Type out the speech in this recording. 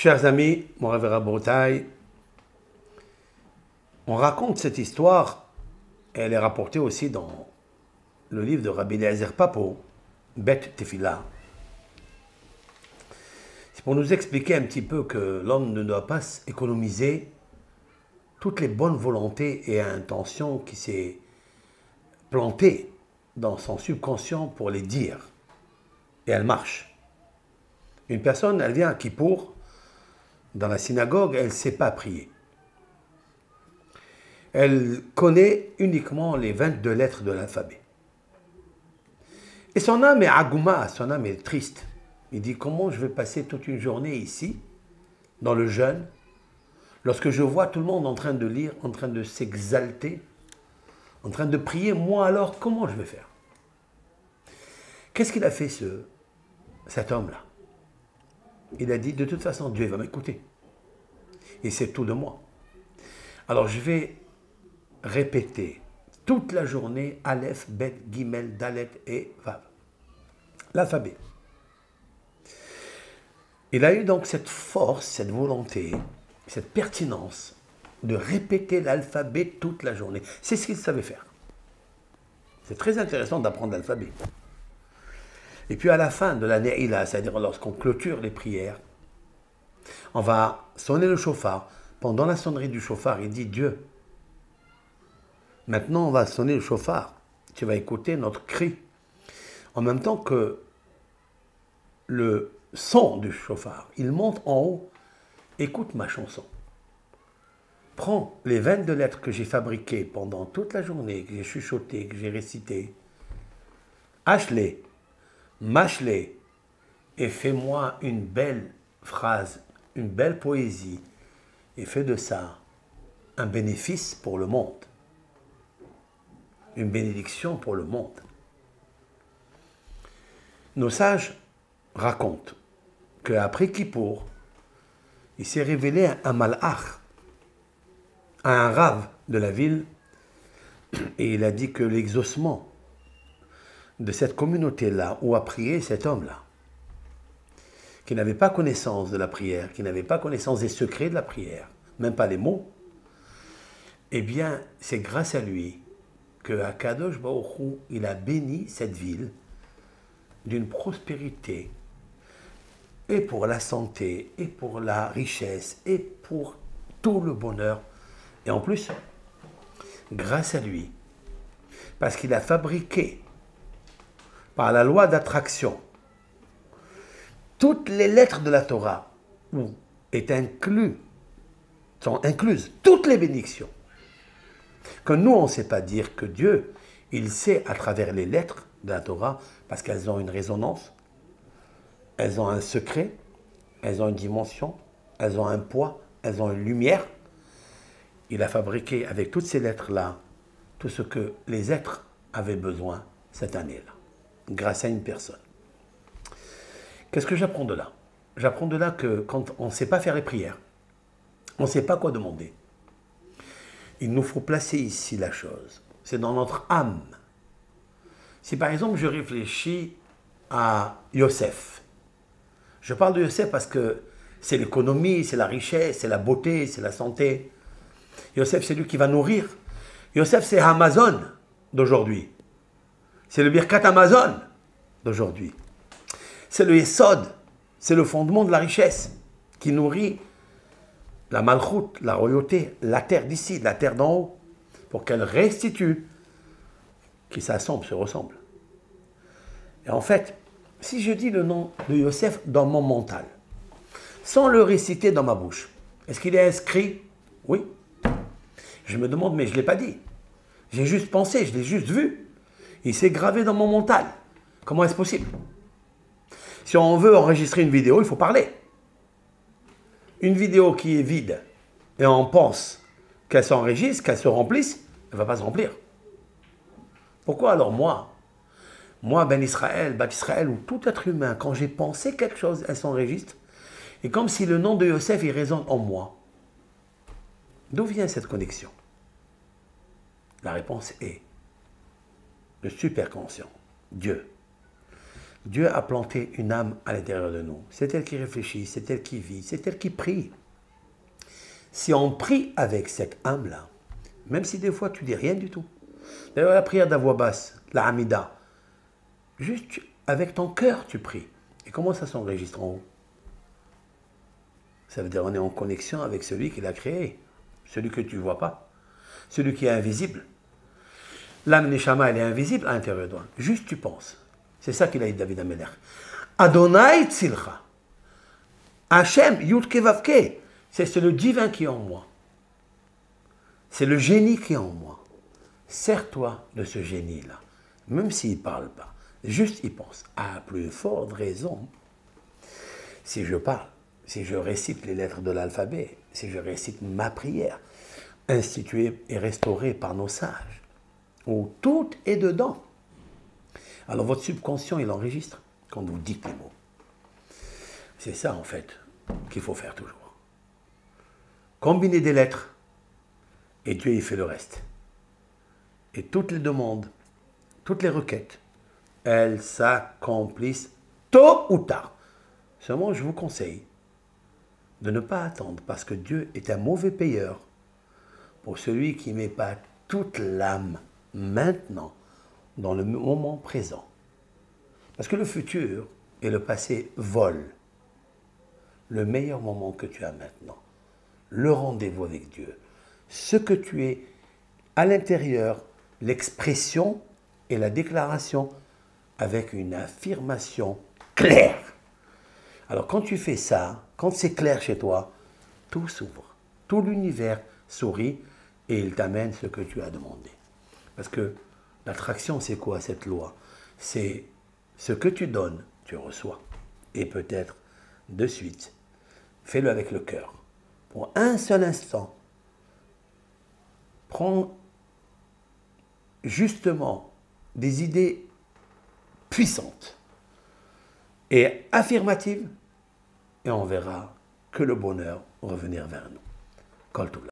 Chers amis, mon révérend Brotaï, on raconte cette histoire, et elle est rapportée aussi dans le livre de Rabbi Eliezer Papo, Bet Tefila. C'est pour nous expliquer un petit peu que l'homme ne doit pas économiser toutes les bonnes volontés et intentions qui s'est plantées dans son subconscient pour les dire. Et elles marchent. Une personne, elle vient à Kippour, dans la synagogue, elle ne sait pas prier. Elle connaît uniquement les 22 lettres de l'alphabet. Et son âme est agouma, son âme est triste. Il dit, comment je vais passer toute une journée ici, dans le jeûne, lorsque je vois tout le monde en train de lire, en train de s'exalter, en train de prier, moi alors, comment je vais faire? Qu'est-ce qu'il a fait cet homme-là? Il a dit, de toute façon, Dieu va m'écouter. Il sait tout de moi. Alors je vais répéter toute la journée Aleph, Bet, Gimel, Dalet et Vav. L'alphabet. Il a eu donc cette force, cette volonté, cette pertinence de répéter l'alphabet toute la journée. C'est ce qu'il savait faire. C'est très intéressant d'apprendre l'alphabet. Et puis à la fin de l'année Ila, c'est-à-dire lorsqu'on clôture les prières, on va sonner le chauffard. Pendant la sonnerie du chauffard, il dit, Dieu, maintenant on va sonner le chauffard. Tu vas écouter notre cri. En même temps que le son du chauffard, il monte en haut. Écoute ma chanson. Prends les 22 lettres que j'ai fabriquées pendant toute la journée, que j'ai chuchotées, que j'ai récitées. Hache-les, mâche-les et fais-moi une belle phrase, une belle poésie et fais de ça un bénéfice pour le monde. Une bénédiction pour le monde. Nos sages racontent qu'après Kippour, il s'est révélé un malach, un rave de la ville, et il a dit que l'exaucement de cette communauté-là où a prié cet homme-là, qui n'avait pas connaissance de la prière, qui n'avait pas connaissance des secrets de la prière, même pas les mots, eh bien, c'est grâce à lui que Akadosh Baruch Hu, il a béni cette ville d'une prospérité, et pour la santé, et pour la richesse, et pour tout le bonheur. Et en plus, grâce à lui, parce qu'il a fabriqué, par la loi d'attraction, toutes les lettres de la Torah où sont incluses toutes les bénédictions. Que nous, on ne sait pas dire que Dieu, il sait à travers les lettres de la Torah, parce qu'elles ont une résonance, elles ont un secret, elles ont une dimension, elles ont un poids, elles ont une lumière. Il a fabriqué avec toutes ces lettres-là tout ce que les êtres avaient besoin cette année-là, grâce à une personne. Qu'est-ce que j'apprends de là? J'apprends de là que quand on ne sait pas faire les prières, on ne sait pas quoi demander, il nous faut placer ici la chose. C'est dans notre âme. Si par exemple je réfléchis à Yosef, je parle de Yosef parce que c'est l'économie, c'est la richesse, c'est la beauté, c'est la santé. Yosef, c'est lui qui va nourrir. Yosef, c'est Amazon d'aujourd'hui. C'est le Birkat Amazon d'aujourd'hui. C'est le Yesod, c'est le fondement de la richesse qui nourrit la malchoute, la royauté, la terre d'ici, la terre d'en haut, pour qu'elle restitue, qui s'assemble, se ressemble. Et en fait, si je dis le nom de Yosef dans mon mental, sans le réciter dans ma bouche, est-ce qu'il est inscrit? Oui. Je me demande, mais je ne l'ai pas dit. J'ai juste pensé, je l'ai juste vu. Il s'est gravé dans mon mental. Comment est-ce possible? Si on veut enregistrer une vidéo, il faut parler. Une vidéo qui est vide et on pense qu'elle s'enregistre, qu'elle se remplisse, elle ne va pas se remplir. Pourquoi alors moi, Ben Israël, Bat Israël ou tout être humain, quand j'ai pensé quelque chose, elle s'enregistre, et comme si le nom de Yosef, il résonne en moi. D'où vient cette connexion? La réponse est le superconscient, Dieu. Dieu a planté une âme à l'intérieur de nous. C'est elle qui réfléchit, c'est elle qui vit, c'est elle qui prie. Si on prie avec cette âme-là, même si des fois tu dis rien du tout. D'ailleurs, la prière de la voix basse, la Hamida, juste avec ton cœur tu pries. Et comment ça s'enregistre en haut? Ça veut dire qu'on est en connexion avec celui qui l'a créé, celui que tu ne vois pas, celui qui est invisible. L'âme Neshama, elle est invisible à l'intérieur de toi. Juste tu penses. C'est ça qu'il a dit David Ameler. Adonai Tzilcha. Hachem Yudke Vavke. C'est le divin qui est en moi. C'est le génie qui est en moi. Sers-toi de ce génie-là. Même s'il ne parle pas. Juste il pense. À plus forte raison, si je parle, si je récite les lettres de l'alphabet, si je récite ma prière, instituée et restaurée par nos sages, où tout est dedans. Alors votre subconscient, il enregistre quand vous dites les mots. C'est ça, en fait, qu'il faut faire toujours. Combiner des lettres, et Dieu, il fait le reste. Et toutes les demandes, toutes les requêtes, elles s'accomplissent tôt ou tard. Seulement, je vous conseille de ne pas attendre, parce que Dieu est un mauvais payeur pour celui qui ne met pas toute l'âme maintenant, dans le moment présent. Parce que le futur et le passé volent le meilleur moment que tu as maintenant, le rendez-vous avec Dieu, ce que tu es à l'intérieur, l'expression et la déclaration avec une affirmation claire. Alors quand tu fais ça, quand c'est clair chez toi, tout s'ouvre, tout l'univers sourit et il t'amène ce que tu as demandé. Parce que l'attraction, c'est quoi cette loi? C'est ce que tu donnes, tu reçois. Et peut-être, de suite, fais-le avec le cœur. Pour un seul instant, prends justement des idées puissantes et affirmatives, et on verra que le bonheur revenir vers nous. Kol Tov.